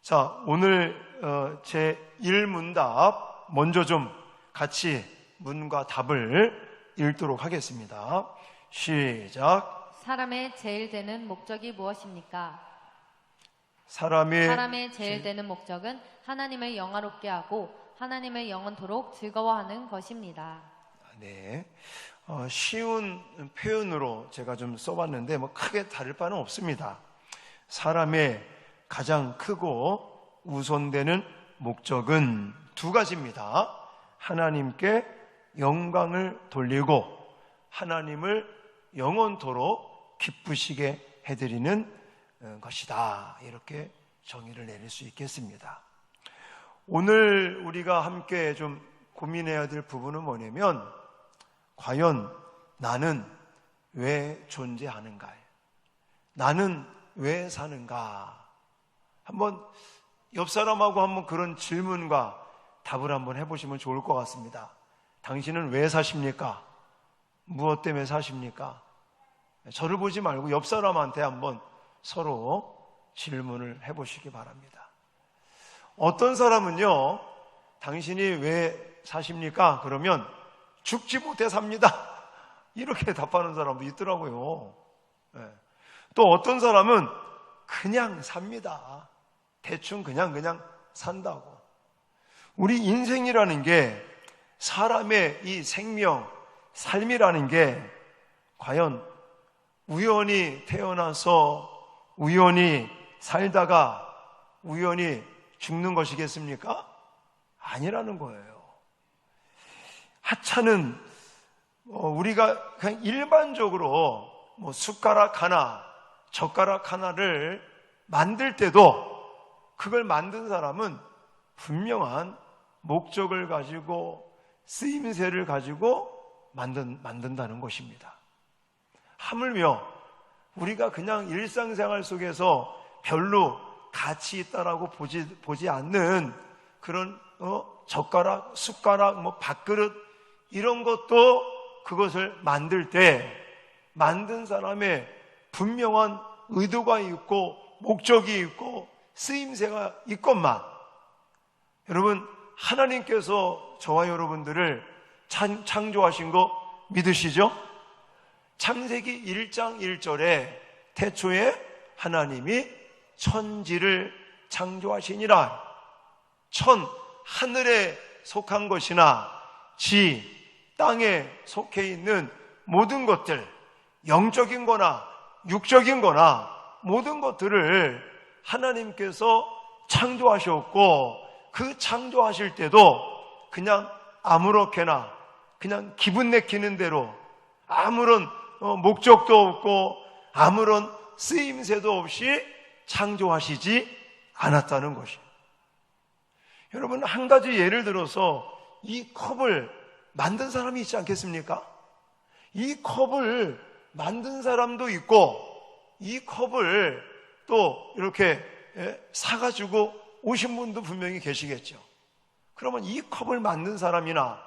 자, 오늘 제 1문답 먼저 좀 같이 문과 답을 읽도록 하겠습니다. 시작. 사람의 제일 되는 목적이 무엇입니까? 사람의 제일 되는 목적은 하나님을 영화롭게 하고 하나님을 영원토록 즐거워하는 것입니다. 네, 쉬운 표현으로 제가 좀 써봤는데 뭐 크게 다를 바는 없습니다. 사람의 가장 크고 우선되는 목적은 두 가지입니다. 하나님께 영광을 돌리고 하나님을 영원토록 기쁘시게 해드리는 것이다. 이렇게 정의를 내릴 수 있겠습니다. 오늘 우리가 함께 좀 고민해야 될 부분은 뭐냐면, 과연 나는 왜 존재하는가? 나는 왜 사는가? 한번 옆 사람하고 한번 그런 질문과 답을 한번 해보시면 좋을 것 같습니다. 당신은 왜 사십니까? 무엇 때문에 사십니까? 저를 보지 말고 옆 사람한테 한번 서로 질문을 해보시기 바랍니다. 어떤 사람은요, 당신이 왜 사십니까? 그러면 죽지 못해 삽니다. 이렇게 답하는 사람도 있더라고요. 또 어떤 사람은 그냥 삽니다. 대충 그냥 산다고. 우리 인생이라는 게, 사람의 이 생명, 삶이라는 게 과연 우연히 태어나서 우연히 살다가 우연히 죽는 것이겠습니까? 아니라는 거예요. 하찮은 우리가 그냥 일반적으로 뭐 숟가락 하나, 젓가락 하나를 만들 때도 그걸 만든 사람은 분명한 목적을 가지고 쓰임새를 가지고 만든다는 것입니다. 하물며 우리가 그냥 일상생활 속에서 별로 가치 있다라고 보지 않는 그런 젓가락, 숟가락, 뭐 밥그릇 이런 것도 그것을 만들 때 만든 사람의 분명한 의도가 있고 목적이 있고 쓰임새가 있건만, 여러분, 하나님께서 저와 여러분들을 창조하신 거 믿으시죠? 창세기 1장 1절에 태초에 하나님이 천지를 창조하시니라. 천, 하늘에 속한 것이나 지, 땅에 속해 있는 모든 것들, 영적인 거나 육적인 거나 모든 것들을 하나님께서 창조하셨고, 그 창조하실 때도 그냥 아무렇게나 그냥 기분 내키는 대로 아무런 목적도 없고 아무런 쓰임새도 없이 창조하시지 않았다는 것이에요. 여러분, 한 가지 예를 들어서 이 컵을 만든 사람이 있지 않겠습니까? 이 컵을 만든 사람도 있고 이 컵을 또 이렇게 사가지고 오신 분도 분명히 계시겠죠. 그러면 이 컵을 만든 사람이나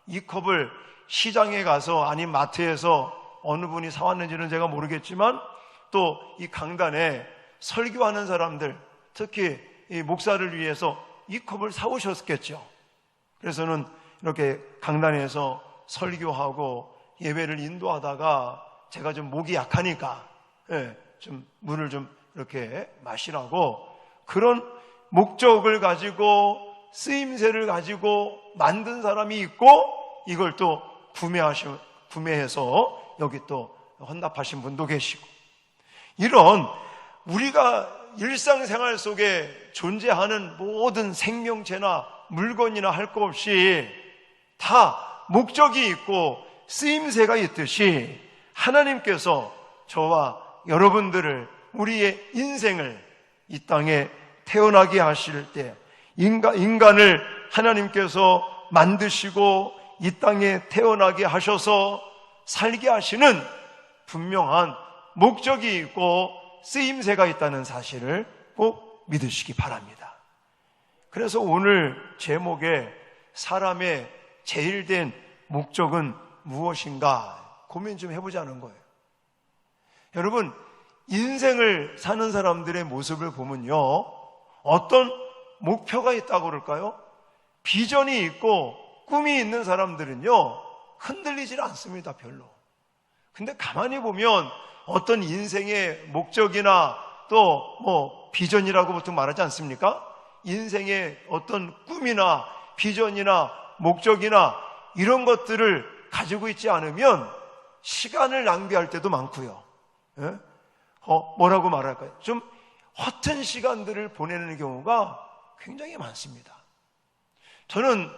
이 컵을 시장에 가서 아니 마트에서 어느 분이 사왔는지는 제가 모르겠지만 또 이 강단에 설교하는 사람들, 특히 이 목사를 위해서 이 컵을 사오셨겠죠. 그래서는 이렇게 강단에서 설교하고 예배를 인도하다가 제가 좀 목이 약하니까 좀 물을 좀 이렇게 마시라고 그런 목적을 가지고 쓰임새를 가지고 만든 사람이 있고, 이걸 또 구매해서 여기 또 헌납하신 분도 계시고, 이런 우리가 일상생활 속에 존재하는 모든 생명체나 물건이나 할 것 없이 다 목적이 있고 쓰임새가 있듯이 하나님께서 저와 여러분들을, 우리의 인생을 이 땅에 태어나게 하실 때 인간을 하나님께서 만드시고 이 땅에 태어나게 하셔서 살게 하시는 분명한 목적이 있고 쓰임새가 있다는 사실을 꼭 믿으시기 바랍니다. 그래서 오늘 제목에 사람의 제일 된 목적은 무엇인가 고민 좀 해보자는 거예요. 여러분, 인생을 사는 사람들의 모습을 보면요, 어떤 목표가 있다고 그럴까요? 비전이 있고 꿈이 있는 사람들은요, 흔들리질 않습니다, 별로. 근데 가만히 보면 어떤 인생의 목적이나 또 비전이라고 보통 말하지 않습니까? 인생의 어떤 꿈이나 비전이나 목적이나 이런 것들을 가지고 있지 않으면 시간을 낭비할 때도 많고요. 예? 뭐라고 말할까요? 좀 허튼 시간들을 보내는 경우가 굉장히 많습니다. 저는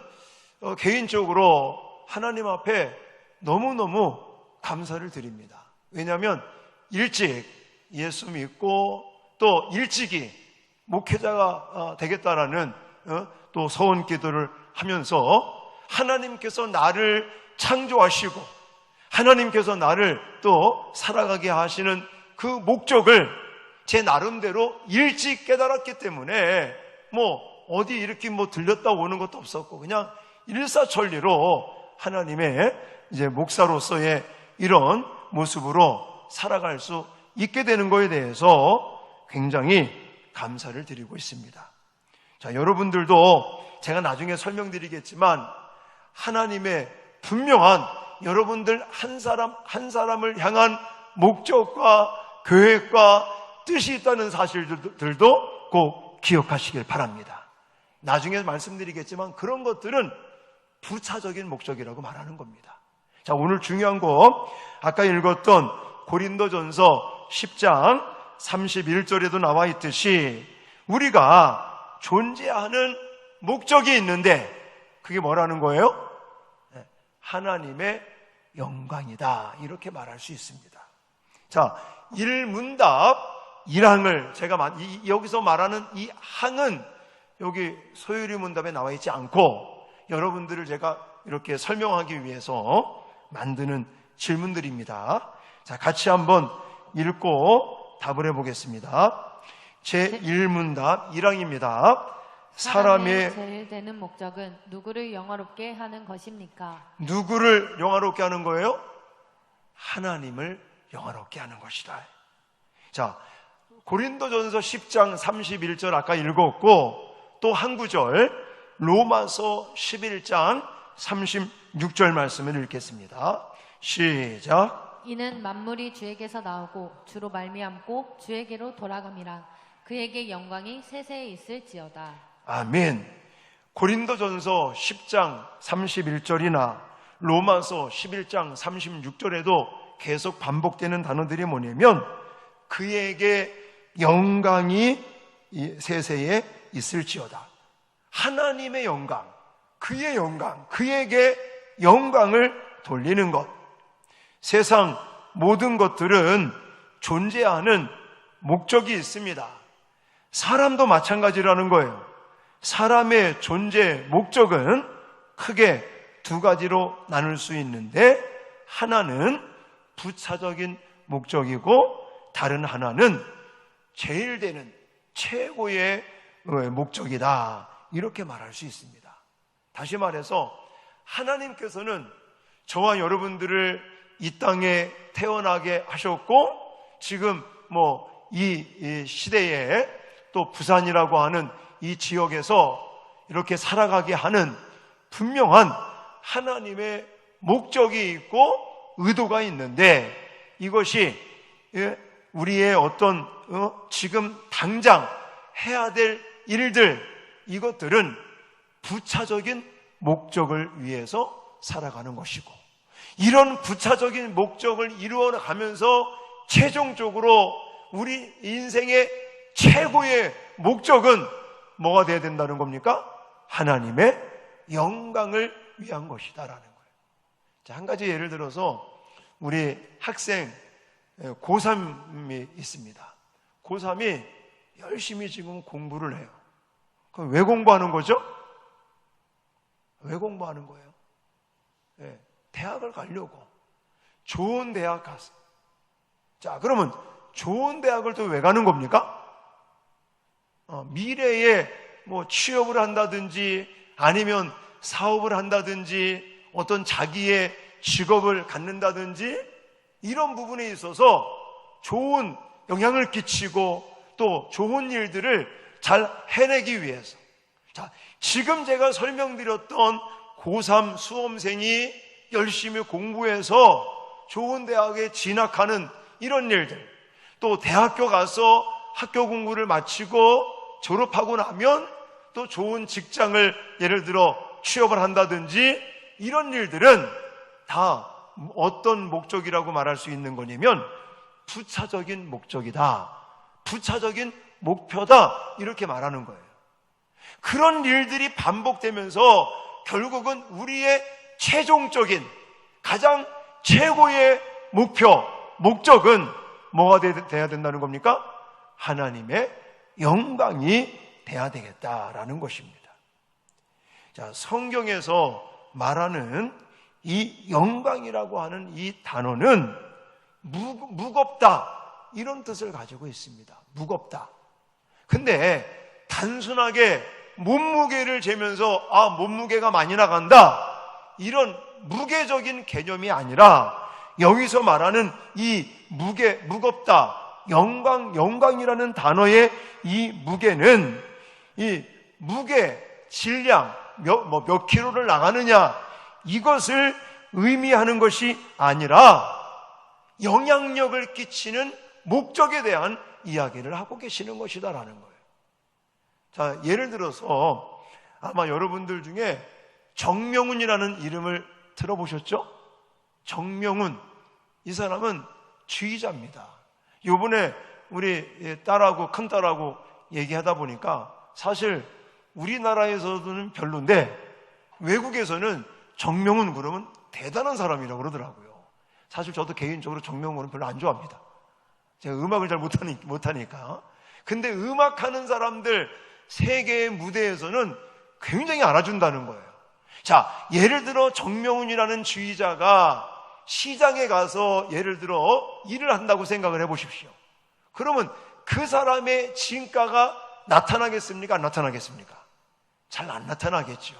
개인적으로 하나님 앞에 너무너무 감사를 드립니다. 왜냐하면 일찍 예수 믿고 또 일찍이 목회자가 되겠다라는 또 서원 기도를 하면서 하나님께서 나를 창조하시고 하나님께서 나를 또 살아가게 하시는 그 목적을 제 나름대로 일찍 깨달았기 때문에 어디 이렇게 들렸다 오는 것도 없었고 그냥 일사천리로 하나님의 이제 목사로서의 이런 모습으로 살아갈 수 있게 되는 것에 대해서 굉장히 감사를 드리고 있습니다. 자, 여러분들도 제가 나중에 설명드리겠지만 하나님의 분명한 여러분들 한 사람 한 사람을 향한 목적과 계획과 뜻이 있다는 사실들도 꼭 기억하시길 바랍니다. 나중에 말씀드리겠지만 그런 것들은 부차적인 목적이라고 말하는 겁니다. 자, 오늘 중요한 거 아까 읽었던 고린도전서 10장 31절에도 나와 있듯이 우리가 존재하는 목적이 있는데 그게 뭐라는 거예요? 하나님의 영광이다, 이렇게 말할 수 있습니다. 자, 일문답 1항을 제가 여기서 말하는 이 항은 여기 소유리 문답에 나와 있지 않고 여러분들을 제가 이렇게 설명하기 위해서 만드는 질문들입니다. 자, 같이 한번 읽고 답을 해보겠습니다. 제1문답 1항입니다. 사람의 제일 되는 목적은 누구를 영화롭게 하는 것입니까? 누구를 영화롭게 하는 거예요? 하나님을 영화롭게 하는 것이다. 자, 고린도전서 10장 31절 아까 읽었고 또 한 구절 로마서 11장 36절 말씀을 읽겠습니다. 시작. 이는 만물이 주에게서 나오고 주로 말미암고 주에게로 돌아감이라. 그에게 영광이 세세에 있을지어다. 아멘. 고린도전서 10장 31절이나 로마서 11장 36절에도 계속 반복되는 단어들이 뭐냐면 그에게 영광이 세세에 있을지어다. 하나님의 영광, 그의 영광, 그에게 영광을 돌리는 것. 세상 모든 것들은 존재하는 목적이 있습니다. 사람도 마찬가지라는 거예요. 사람의 존재 목적은 크게 두 가지로 나눌 수 있는데 하나는 부차적인 목적이고 다른 하나는 제일 되는 최고의 목적이다, 이렇게 말할 수 있습니다. 다시 말해서 하나님께서는 저와 여러분들을 이 땅에 태어나게 하셨고 지금 이 시대에 또 부산이라고 하는 이 지역에서 이렇게 살아가게 하는 분명한 하나님의 목적이 있고 의도가 있는데 이것이 우리의 어떤 지금 당장 해야 될 일들, 이것들은 부차적인 목적을 위해서 살아가는 것이고 이런 부차적인 목적을 이루어가면서 최종적으로 우리 인생의 최고의 목적은 뭐가 돼야 된다는 겁니까? 하나님의 영광을 위한 것이다라는 거예요. 자, 한 가지 예를 들어서 우리 학생 고3이 있습니다. 고3이 열심히 지금 공부를 해요. 그럼 왜 공부하는 거죠? 왜 공부하는 거예요? 대학을 가려고. 좋은 대학 가서. 자, 그러면 좋은 대학을 또 왜 가는 겁니까? 미래에 취업을 한다든지 아니면 사업을 한다든지 어떤 자기의 직업을 갖는다든지 이런 부분에 있어서 좋은 영향을 끼치고 또 좋은 일들을 잘 해내기 위해서. 자, 지금 제가 설명드렸던 고3 수험생이 열심히 공부해서 좋은 대학에 진학하는 이런 일들, 또 대학교 가서 학교 공부를 마치고 졸업하고 나면 또 좋은 직장을 예를 들어 취업을 한다든지 이런 일들은 다 어떤 목적이라고 말할 수 있는 거냐면 부차적인 목적이다, 부차적인 목표다, 이렇게 말하는 거예요. 그런 일들이 반복되면서 결국은 우리의 최종적인 가장 최고의 목표, 목적은 뭐가 돼야 된다는 겁니까? 하나님의 영광이 돼야 되겠다라는 것입니다. 자, 성경에서 말하는 이 영광이라고 하는 이 단어는 무겁다, 이런 뜻을 가지고 있습니다. 무겁다. 근데 단순하게 몸무게를 재면서 몸무게가 많이 나간다, 이런 무게적인 개념이 아니라 여기서 말하는 이 무겁다, 영광이라는 단어의 이 무게는 이 무게, 질량, 몇 킬로를 나가느냐, 이것을 의미하는 것이 아니라 영향력을 끼치는 목적에 대한 이야기를 하고 계시는 것이다라는 거예요. 자, 예를 들어서 아마 여러분들 중에 정명훈이라는 이름을 들어보셨죠? 정명훈, 이 사람은 지휘자입니다. 요번에 우리 딸하고 큰딸하고 얘기하다 보니까 사실 우리나라에서는 별론데 외국에서는 정명훈 그러면 대단한 사람이라고 그러더라고요. 사실 저도 개인적으로 정명훈은 별로 안 좋아합니다. 제가 음악을 잘 못하니까. 근데 음악하는 사람들 세계의 무대에서는 굉장히 알아준다는 거예요. 자, 예를 들어 정명훈이라는 지휘자가 시장에 가서 예를 들어 일을 한다고 생각을 해보십시오. 그러면 그 사람의 진가가 나타나겠습니까? 안 나타나겠습니까? 잘 안 나타나겠죠.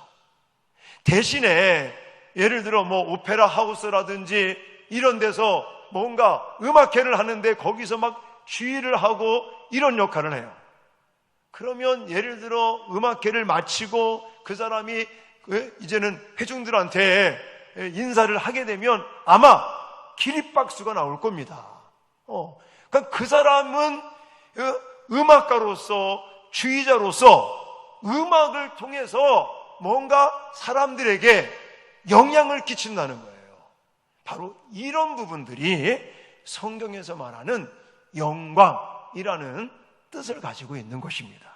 대신에 예를 들어 오페라 하우스라든지 이런 데서 뭔가 음악회를 하는데 거기서 막 지휘를 하고 이런 역할을 해요. 그러면 예를 들어 음악회를 마치고 그 사람이 이제는 회중들한테 인사를 하게 되면 아마 기립박수가 나올 겁니다. 그러니까 그 사람은 음악가로서, 지휘자로서 음악을 통해서 뭔가 사람들에게 영향을 끼친다는 거예요. 바로 이런 부분들이 성경에서 말하는 영광이라는 뜻을 가지고 있는 것입니다.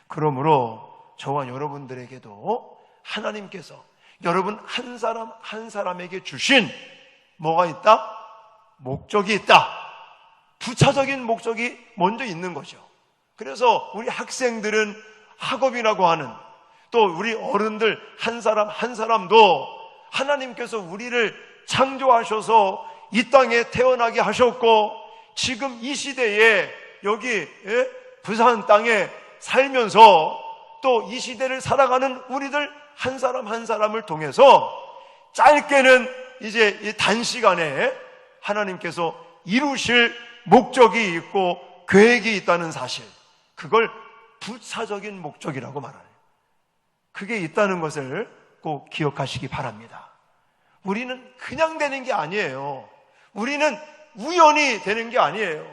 그러므로 저와 여러분들에게도 하나님께서 여러분 한 사람 한 사람에게 주신 뭐가 있다? 목적이 있다. 부차적인 목적이 먼저 있는 거죠. 그래서 우리 학생들은 학업이라고 하는, 또 우리 어른들 한 사람 한 사람도 하나님께서 우리를 창조하셔서 이 땅에 태어나게 하셨고 지금 이 시대에 여기 부산 땅에 살면서 또 이 시대를 살아가는 우리들 한 사람 한 사람을 통해서 짧게는 이제 이 단시간에 하나님께서 이루실 목적이 있고 계획이 있다는 사실, 그걸 부차적인 목적이라고 말하네요. 그게 있다는 것을 꼭 기억하시기 바랍니다. 우리는 그냥 되는 게 아니에요. 우리는 우연히 되는 게 아니에요.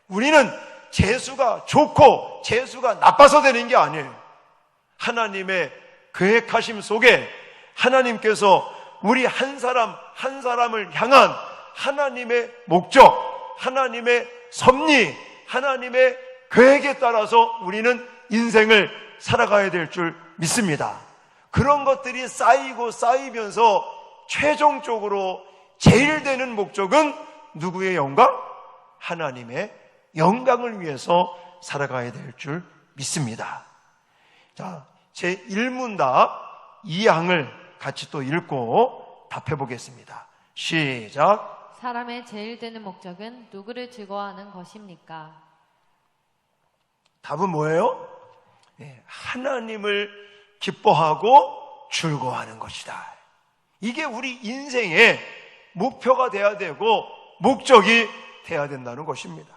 우리는 재수가 좋고 재수가 나빠서 되는 게 아니에요. 하나님의 계획하심 속에 하나님께서 우리 한 사람 한 사람을 향한 하나님의 목적, 하나님의 섭리, 하나님의 계획에 따라서 우리는 인생을 살아가야 될 줄 믿습니다. 그런 것들이 쌓이고 쌓이면서 최종적으로 제일 되는 목적은 누구의 영광? 하나님의 영광을 위해서 살아가야 될 줄 믿습니다. 자, 제 1문답 2항을 같이 또 읽고 답해 보겠습니다. 시작. 사람의 제일 되는 목적은 누구를 즐거워하는 것입니까? 답은 뭐예요? 하나님을 기뻐하고 즐거워하는 것이다. 이게 우리 인생의 목표가 돼야 되고 목적이 돼야 된다는 것입니다.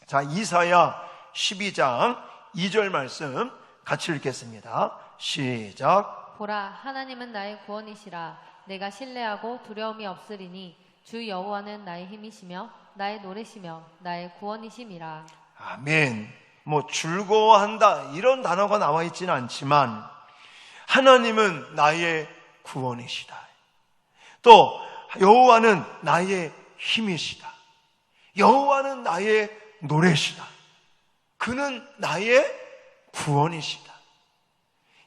자, 이사야 12장 2절 말씀 같이 읽겠습니다. 시작. 보라, 하나님은 나의 구원이시라. 내가 신뢰하고 두려움이 없으리니 주 여호와는 나의 힘이시며 나의 노래시며 나의 구원이심이라. 아멘. 뭐 즐거워한다 이런 단어가 나와 있지는 않지만 하나님은 나의 구원이시다. 또 여호와는 나의 힘이시다. 여호와는 나의 노래시다. 그는 나의 구원이시다.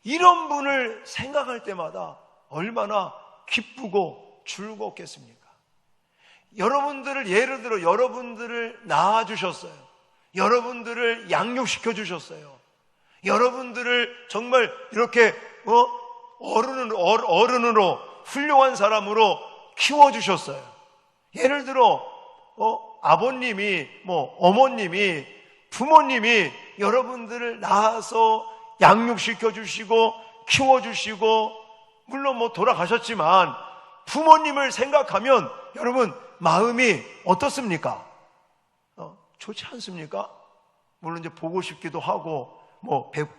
이런 분을 생각할 때마다 얼마나 기쁘고 즐겁겠습니까? 여러분들을 예를 들어 여러분들을 낳아주셨어요. 여러분들을 양육시켜 주셨어요. 여러분들을 정말 이렇게 어른으로 훌륭한 사람으로 키워주셨어요. 예를 들어 아버님이 어머님이 부모님이 여러분들을 낳아서 양육시켜 주시고 키워주시고 물론 돌아가셨지만 부모님을 생각하면 여러분 마음이 어떻습니까? 좋지 않습니까? 물론 이제 보고 싶기도 하고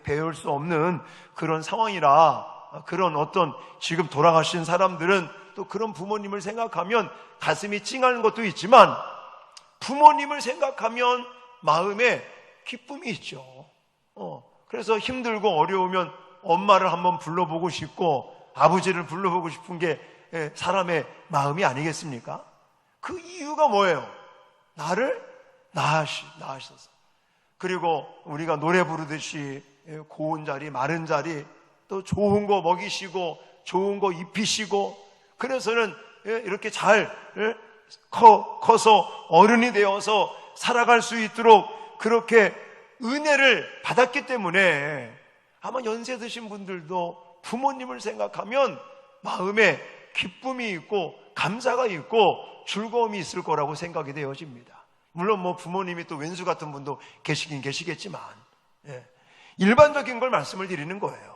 배울 수 없는 그런 상황이라 그런 어떤 지금 돌아가신 사람들은 또 그런 부모님을 생각하면 가슴이 찡하는 것도 있지만 부모님을 생각하면 마음에 기쁨이 있죠. 그래서 힘들고 어려우면 엄마를 한번 불러보고 싶고 아버지를 불러보고 싶은 게 사람의 마음이 아니겠습니까? 그 이유가 뭐예요? 나를 낳으셔서. 그리고 우리가 노래 부르듯이 고운 자리, 마른 자리, 또 좋은 거 먹이시고 좋은 거 입히시고 그래서는 이렇게 잘 커서 어른이 되어서 살아갈 수 있도록 그렇게 은혜를 받았기 때문에 아마 연세 드신 분들도 부모님을 생각하면 마음에 기쁨이 있고 감사가 있고 즐거움이 있을 거라고 생각이 되어집니다. 물론 부모님이 또 왼수 같은 분도 계시긴 계시겠지만 일반적인 걸 말씀을 드리는 거예요.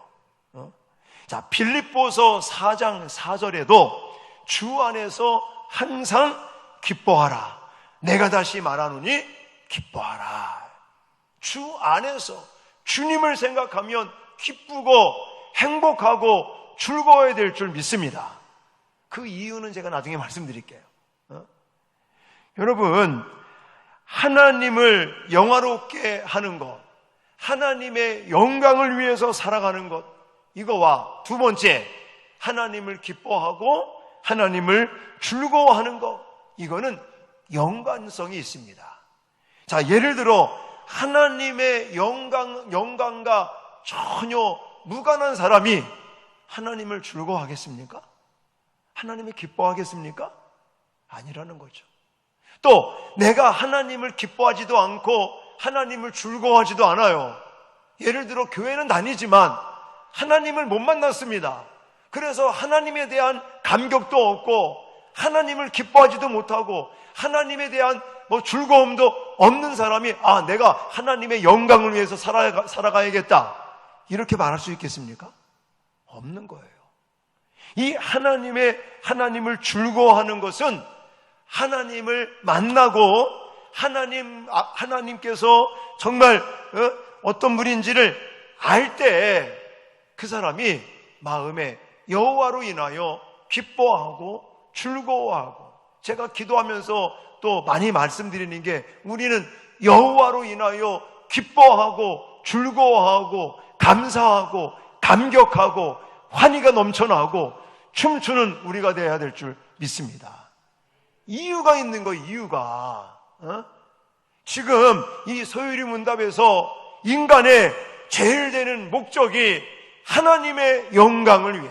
자, 빌립보서 4장 4절에도 주 안에서 항상 기뻐하라. 내가 다시 말하노니 기뻐하라. 주 안에서 주님을 생각하면 기쁘고 행복하고 즐거워야 될 줄 믿습니다. 그 이유는 제가 나중에 말씀드릴게요. 여러분, 하나님을 영화롭게 하는 것, 하나님의 영광을 위해서 살아가는 것, 이거와 두 번째, 하나님을 기뻐하고 하나님을 즐거워하는 것, 이거는 연관성이 있습니다. 자, 예를 들어 하나님의 영광과 전혀 무관한 사람이 하나님을 즐거워하겠습니까? 하나님을 기뻐하겠습니까? 아니라는 거죠. 또 내가 하나님을 기뻐하지도 않고 하나님을 즐거워하지도 않아요. 예를 들어 교회는 다니지만 하나님을 못 만났습니다. 그래서 하나님에 대한 감격도 없고 하나님을 기뻐하지도 못하고 하나님에 대한 즐거움도 없는 사람이 내가 하나님의 영광을 위해서 살아가야겠다 이렇게 말할 수 있겠습니까? 없는 거예요. 이 하나님을 즐거워하는 것은 하나님을 만나고 하나님께서 정말 어떤 분인지를 알 때 그 사람이 마음에 여호와로 인하여 기뻐하고 즐거워하고, 제가 기도하면서 또 많이 말씀드리는 게 우리는 여호와로 인하여 기뻐하고 즐거워하고 감사하고 감격하고 환희가 넘쳐나고 춤추는 우리가 되어야 될 줄 믿습니다. 이유가 있는 거예요. 이유가. 지금 이 소유리 문답에서 인간의 제일 되는 목적이 하나님의 영광을 위해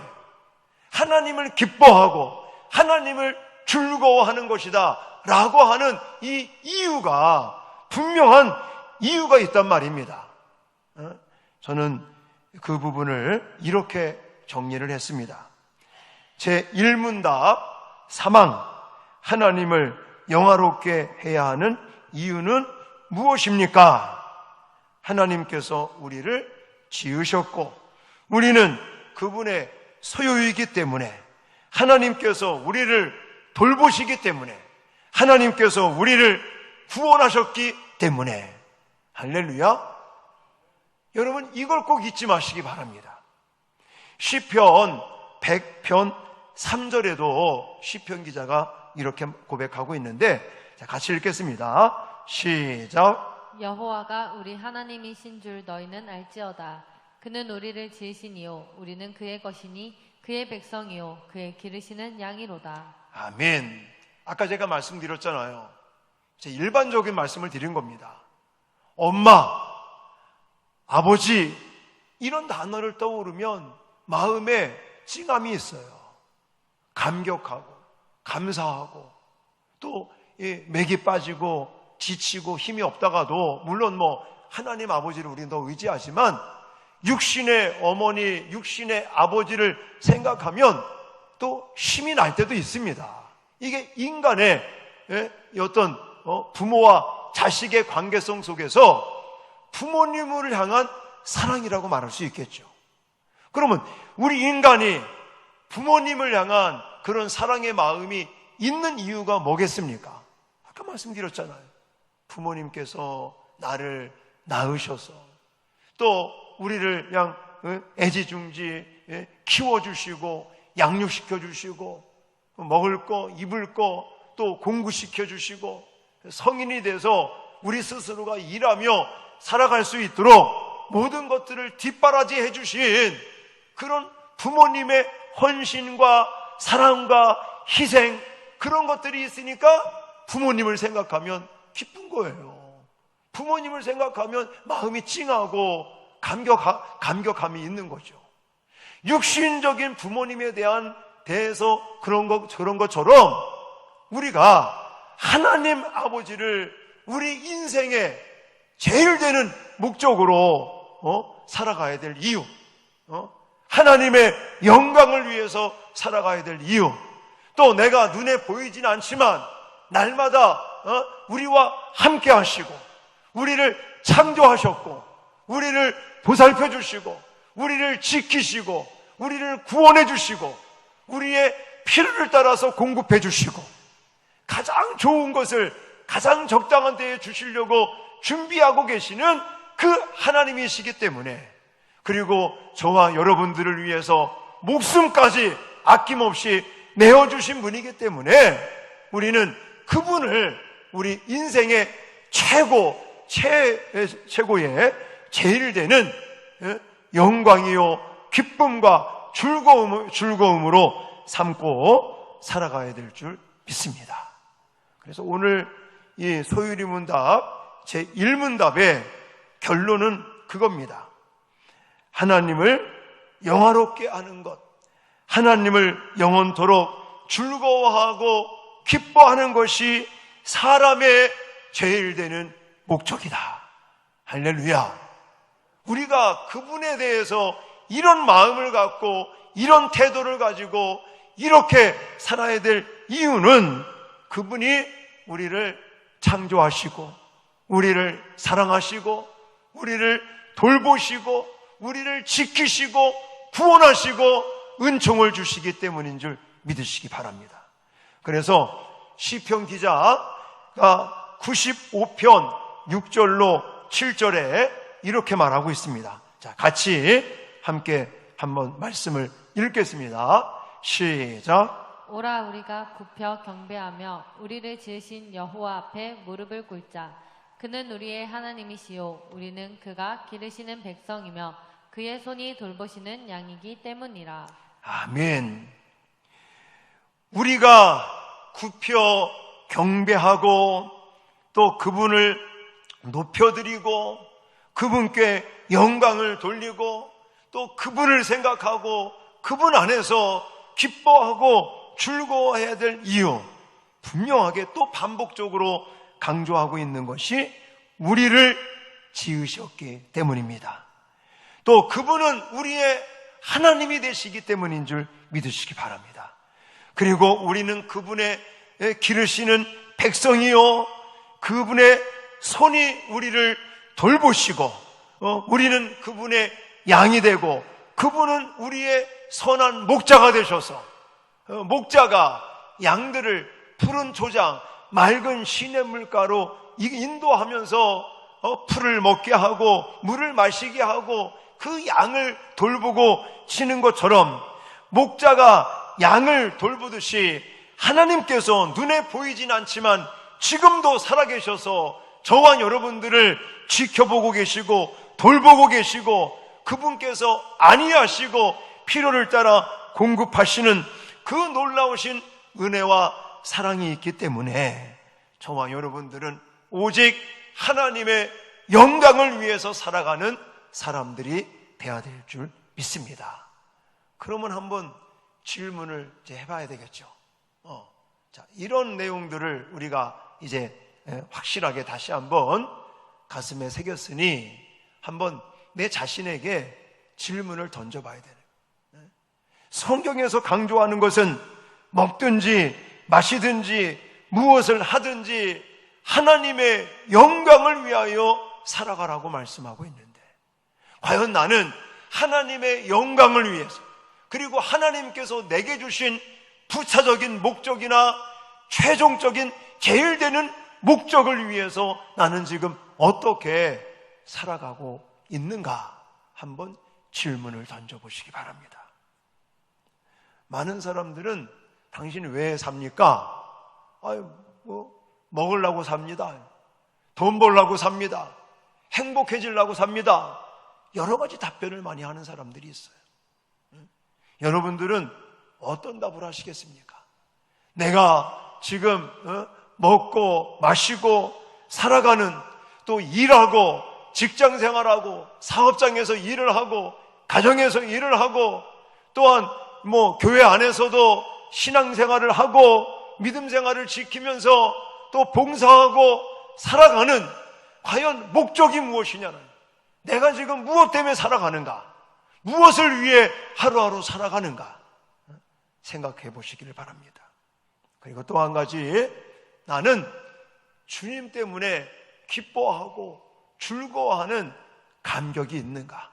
하나님을 기뻐하고 하나님을 즐거워하는 것이다 라고 하는 이 이유가, 분명한 이유가 있단 말입니다. 저는 그 부분을 이렇게 정리를 했습니다. 제 1문답 사망, 하나님을 영화롭게 해야 하는 이유는 무엇입니까? 하나님께서 우리를 지으셨고 우리는 그분의 소유이기 때문에, 하나님께서 우리를 돌보시기 때문에, 하나님께서 우리를 구원하셨기 때문에. 할렐루야. 여러분 이걸 꼭 잊지 마시기 바랍니다. 시편 100편 3절에도 시편 기자가 이렇게 고백하고 있는데, 자, 같이 읽겠습니다. 시작. 여호와가 우리 하나님이신 줄 너희는 알지어다. 그는 우리를 지으시니요 우리는 그의 것이니 그의 백성이요 그의 기르시는 양이로다. 아멘. 아까 제가 말씀드렸잖아요. 제 일반적인 말씀을 드린 겁니다. 엄마, 아버지 이런 단어를 떠오르면 마음에 찡함이 있어요. 감격하고 감사하고 또 맥이 빠지고 지치고 힘이 없다가도, 물론 하나님 아버지를 우리는 더 의지하지만 육신의 어머니, 육신의 아버지를 생각하면 또 힘이 날 때도 있습니다. 이게 인간의 어떤 부모와 자식의 관계성 속에서 부모님을 향한 사랑이라고 말할 수 있겠죠. 그러면 우리 인간이 부모님을 향한 그런 사랑의 마음이 있는 이유가 뭐겠습니까? 아까 말씀드렸잖아요. 부모님께서 나를 낳으셔서 또 우리를 그냥 애지중지 키워주시고 양육시켜주시고 먹을 거 입을 거 또 공부시켜주시고 성인이 돼서 우리 스스로가 일하며 살아갈 수 있도록 모든 것들을 뒷바라지해 주신 그런 부모님의 헌신과 사랑과 희생, 그런 것들이 있으니까 부모님을 생각하면 기쁜 거예요. 부모님을 생각하면 마음이 찡하고 감격함이 있는 거죠. 육신적인 부모님에 대해서 그런 것처럼 우리가 하나님 아버지를 우리 인생의 제일 되는 목적으로 살아가야 될 이유, 하나님의 영광을 위해서 살아가야 될 이유, 또 내가 눈에 보이진 않지만 날마다 우리와 함께 하시고 우리를 창조하셨고 우리를 보살펴 주시고 우리를 지키시고 우리를 구원해 주시고 우리의 필요를 따라서 공급해 주시고 가장 좋은 것을 가장 적당한 때에 주시려고 준비하고 계시는 그 하나님이시기 때문에, 그리고 저와 여러분들을 위해서 목숨까지 아낌없이 내어주신 분이기 때문에 우리는 그분을 우리 인생의 최고의 제일 되는 영광이요 기쁨과 즐거움으로 삼고 살아가야 될 줄 믿습니다. 그래서 오늘 이 소유리 문답 제1문답의 결론은 그겁니다. 하나님을 영화롭게 하는 것, 하나님을 영원토록 즐거워하고 기뻐하는 것이 사람의 제일 되는 목적이다. 할렐루야. 우리가 그분에 대해서 이런 마음을 갖고 이런 태도를 가지고 이렇게 살아야 될 이유는 그분이 우리를 창조하시고 우리를 사랑하시고 우리를 돌보시고 우리를 지키시고 구원하시고 은총을 주시기 때문인 줄 믿으시기 바랍니다. 그래서 시편 기자가 95편 6절로 7절에 이렇게 말하고 있습니다. 자, 같이 함께 한번 말씀을 읽겠습니다. 시작. 오라 우리가 굽혀 경배하며 우리를 지으신 여호와 앞에 무릎을 꿇자. 그는 우리의 하나님이시요 우리는 그가 기르시는 백성이며 그의 손이 돌보시는 양이기 때문이라. 아멘. 우리가 굽혀 경배하고 또 그분을 높여드리고 그분께 영광을 돌리고 또 그분을 생각하고 그분 안에서 기뻐하고 즐거워해야 될 이유, 분명하게 또 반복적으로 강조하고 있는 것이 우리를 지으셨기 때문입니다. 또 그분은 우리의 하나님이 되시기 때문인 줄 믿으시기 바랍니다. 그리고 우리는 그분의 기르시는 백성이요 그분의 손이 우리를 돌보시고 우리는 그분의 양이 되고 그분은 우리의 선한 목자가 되셔서 목자가 양들을 푸른 초장 맑은 시냇물가로 인도하면서 풀을 먹게 하고 물을 마시게 하고 그 양을 돌보고 치는 것처럼 목자가 양을 돌보듯이 하나님께서 눈에 보이진 않지만 지금도 살아계셔서 저와 여러분들을 지켜보고 계시고 돌보고 계시고 그분께서 안위하시고 필요를 따라 공급하시는 그 놀라우신 은혜와 사랑이 있기 때문에 저와 여러분들은 오직 하나님의 영광을 위해서 살아가는 사람들이 되어야 될 줄 믿습니다. 그러면 한번 질문을 이제 해봐야 되겠죠. 자, 이런 내용들을 우리가 이제 확실하게 다시 한번 가슴에 새겼으니 한번 내 자신에게 질문을 던져봐야 되는. 성경에서 강조하는 것은 먹든지 마시든지 무엇을 하든지 하나님의 영광을 위하여 살아가라고 말씀하고 있는데 과연 나는 하나님의 영광을 위해서 그리고 하나님께서 내게 주신 부차적인 목적이나 최종적인 제일 되는 목적을 위해서 나는 지금 어떻게 살아가고 있는가 한번 질문을 던져보시기 바랍니다. 많은 사람들은 당신 왜 삽니까? 먹으려고 삽니다. 돈 벌려고 삽니다. 행복해지려고 삽니다. 여러 가지 답변을 많이 하는 사람들이 있어요. 여러분들은 어떤 답을 하시겠습니까? 내가 지금 먹고 마시고 살아가는 또 일하고 직장 생활하고 사업장에서 일을 하고 가정에서 일을 하고 또한 교회 안에서도 신앙생활을 하고 믿음 생활을 지키면서 또 봉사하고 살아가는 과연 목적이 무엇이냐는 내가 지금 무엇 때문에 살아가는가? 무엇을 위해 하루하루 살아가는가? 생각해 보시기를 바랍니다. 그리고 또 한 가지, 나는 주님 때문에 기뻐하고 즐거워하는 감격이 있는가?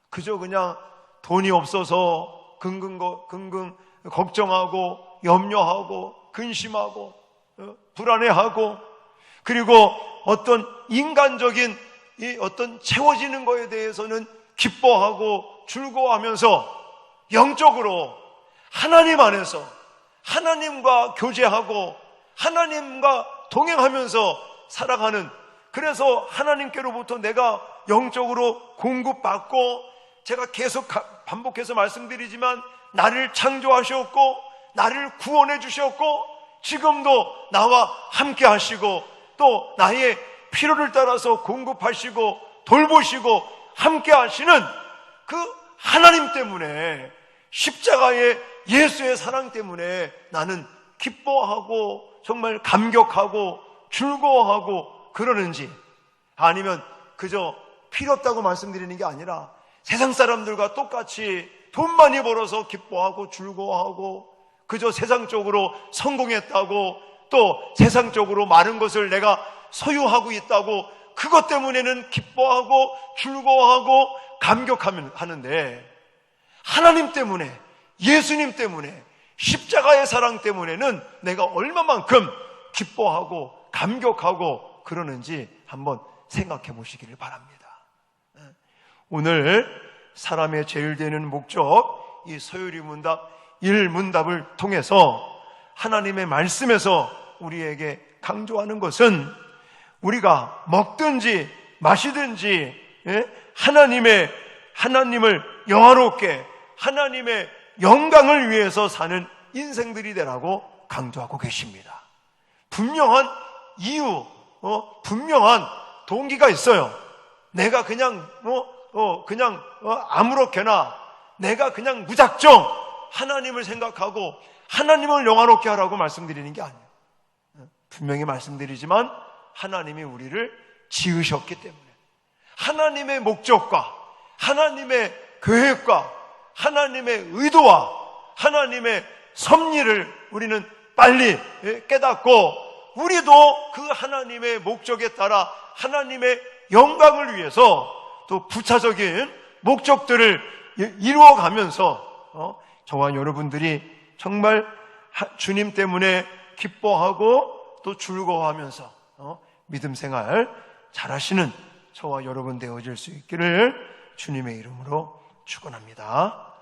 그저 그냥 돈이 없어서 긍긍 걱정하고 염려하고 근심하고 불안해하고 그리고 어떤 인간적인 이 어떤 채워지는 것에 대해서는 기뻐하고 즐거워하면서 영적으로 하나님 안에서 하나님과 교제하고 하나님과 동행하면서 살아가는, 그래서 하나님께로부터 내가 영적으로 공급받고, 제가 계속 반복해서 말씀드리지만 나를 창조하셨고 나를 구원해 주셨고 지금도 나와 함께 하시고 또 나의 필요를 따라서 공급하시고 돌보시고 함께 하시는 그 하나님 때문에, 십자가의 예수의 사랑 때문에 나는 기뻐하고 정말 감격하고 즐거워하고 그러는지, 아니면 그저 필요 없다고 말씀드리는 게 아니라 세상 사람들과 똑같이 돈 많이 벌어서 기뻐하고 즐거워하고 그저 세상적으로 성공했다고 또 세상적으로 많은 것을 내가 소유하고 있다고 그것 때문에는 기뻐하고 즐거워하고 감격하는데, 하나님 때문에, 예수님 때문에, 십자가의 사랑 때문에는 내가 얼마만큼 기뻐하고 감격하고 그러는지 한번 생각해 보시기를 바랍니다. 오늘 사람의 제일 되는 목적, 이 서유리 문답 1문답을 통해서 하나님의 말씀에서 우리에게 강조하는 것은 우리가 먹든지 마시든지 하나님을 영화롭게 하나님의 영광을 위해서 사는 인생들이 되라고 강조하고 계십니다. 분명한 이유, 분명한 동기가 있어요. 내가 그냥 아무렇게나 내가 그냥 무작정 하나님을 생각하고 하나님을 영화롭게 하라고 말씀드리는 게 아니에요. 분명히 말씀드리지만 하나님이 우리를 지으셨기 때문에 하나님의 목적과 하나님의 계획과 하나님의 의도와 하나님의 섭리를 우리는 빨리 깨닫고 우리도 그 하나님의 목적에 따라 하나님의 영광을 위해서 또 부차적인 목적들을 이루어가면서 저와 여러분들이 정말 주님 때문에 기뻐하고 또 즐거워하면서 믿음 생활 잘하시는 저와 여러분 되어질 수 있기를 주님의 이름으로 축원합니다.